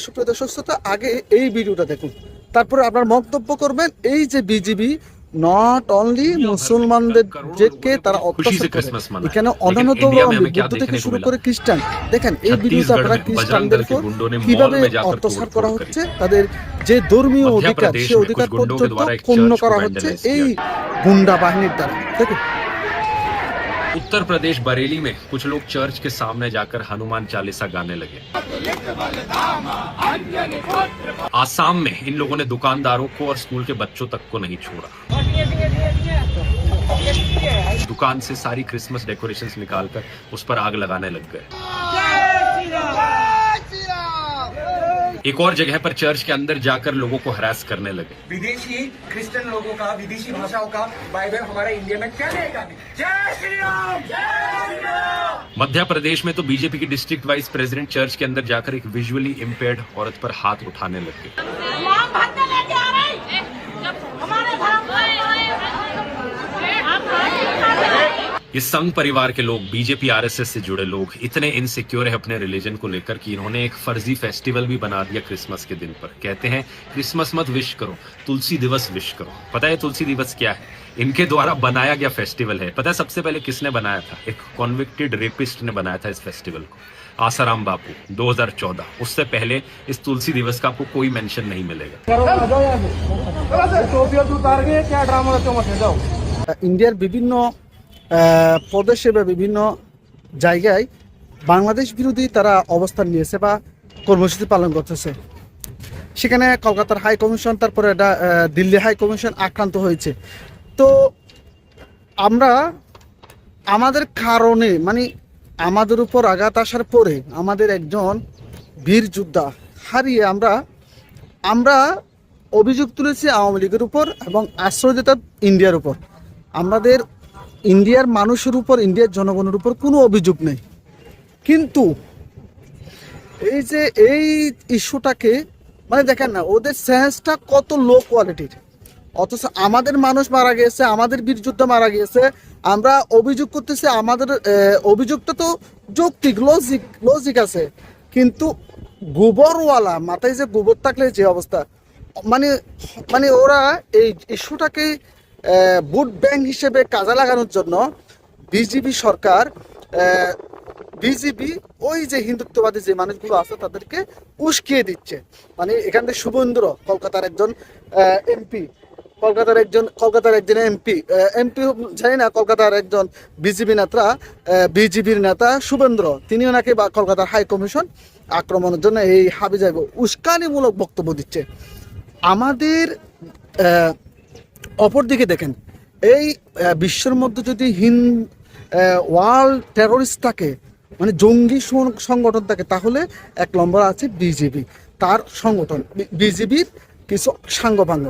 সুপ্রিয় দর্শক শ্রোতা, আগে এই ভিডিওটা দেখুন, তারপরে আপনার মন্তব্য করবেন। এই যে বিজিবি নট অনলি মুসলমানদের যেকে তারা অত্যাচার করে, এখানে অন্যান্য বৌদ্ধ থেকে শুরু করে খ্রিস্টান, দেখেন এই ভিডিওতে আপনারা খ্রিস্টানদের উপর কিভাবে অত্যাচার করা হচ্ছে, তাদের যে ধর্মীয় অধিকার সেই অধিকার পর্যন্ত ক্ষুণ্ণ করা হচ্ছে এই গুন্ডা বাহিনীর দ্বারা। দেখুন, उत्तर प्रदेश बरेली में कुछ लोग चर्च के सामने जाकर हनुमान चालीसा गाने लगे। आसाम में इन लोगों ने दुकानदारों को और स्कूल के बच्चों तक को नहीं छोड़ा। दुकान से सारी क्रिसमस डेकोरेशंस निकालकर उस पर आग लगाने लग गए। एक और जगह पर चर्च के अंदर जाकर लोगों को हरास करने लगे। विदेशी क्रिश्चियन लोगों का, विदेशी भाषाओं का बाइबल हमारे इंडिया में क्या लेगा? जय श्री राम, जय श्री राम। मध्य प्रदेश में तो बीजेपी की डिस्ट्रिक्ट वाइस प्रेसिडेंट चर्च के अंदर जाकर एक विजुअली इम्पेयर्ड औरत पर हाथ उठाने लगे। ये संघ परिवार के लोग, बीजेपी आरएसएस से जुड़े लोग इतने इनसिक्योर है अपने रिलीजन को लेकर कि इन्होंने एक फर्जी फेस्टिवल भी बना दिया क्रिसमस के दिन पर। कहते हैं क्रिसमस मत विश करो, तुलसी दिवस विश करो। पता है तुलसी दिवस क्या है? इनके द्वारा बनाया गया फेस्टिवल है। पता है सबसे पहले किसने बनाया था? एक कॉन्विक्टेड रेपिस्ट ने बनाया था इस फेस्टिवल को, आसाराम बापू, 2014। उससे पहले इस तुलसी दिवस का आपको कोई मेंशन नहीं मिलेगा। इंडियार विभिन्न প্রদেশে বা বিভিন্ন জায়গায় বাংলাদেশ বিরোধী তারা অবস্থান নিয়েছে বা কর্মসূচি পালন করতেছে। সেখানে কলকাতার হাই কমিশন, তারপরে দিল্লি হাই কমিশন আক্রান্ত হয়েছে। তো আমরা আমাদের কারণে, মানে আমাদের উপর আঘাত আসার পরে আমাদের একজন বীর যোদ্ধা হারিয়ে আমরা অভিযোগ তুলেছি আওয়ামী লীগের উপর এবং আশ্রয় দিতাম ইন্ডিয়ার উপর। আমাদের ইন্ডিয়ার মানুষের উপর, ইন্ডিয়ার জনগণের উপর কোনো অভিযোগ নেই। কিন্তু এই যে এই ইস্যুটাকে, মানে দেখেন না ওদের সেন্সটা কত লো কোয়ালিটির, অথচ আমাদের মানুষ মারা গিয়েছে, আমাদের বীর যোদ্ধা মারা গিয়েছে, আমরা অভিযোগ করতেছি। আমাদের অভিযোগটা তো যৌক্তিক, লজিক আছে, কিন্তু গোবরওয়ালা মাথায় যে গোবর থাকলে যে অবস্থা, মানে ওরা এই ইস্যুটাকে ভোট ব্যাংক হিসেবে কাজে লাগানোর জন্য বিজেপি সরকার, বিজেপি ওই যে হিন্দুত্ববাদী যে মানুষগুলো আছে তাদেরকে উস্কিয়ে দিচ্ছে। মানে এখান থেকে শুভেন্দ্র, কলকাতার একজন এমপি, কলকাতার একজন এমপি জানি না, কলকাতার একজন বিজেপির নেতা শুভেন্দ্র, তিনিও নাকি কলকাতার হাই কমিশন আক্রমণের জন্য এই হাবিজাবি উস্কানিমূলক বক্তব্য দিচ্ছে। আমাদের অপরদিকে দেখেন, এই বিশ্বের মধ্যে যদি ওয়ার্ল্ড টেরোরিস্ট থাকে, মানে জঙ্গি সংগঠন থাকে, তাহলে এক নম্বর আছে বিজেপি, তার সংগঠন, বিজেপির কিছু সাঙ্গপাঙ্গ।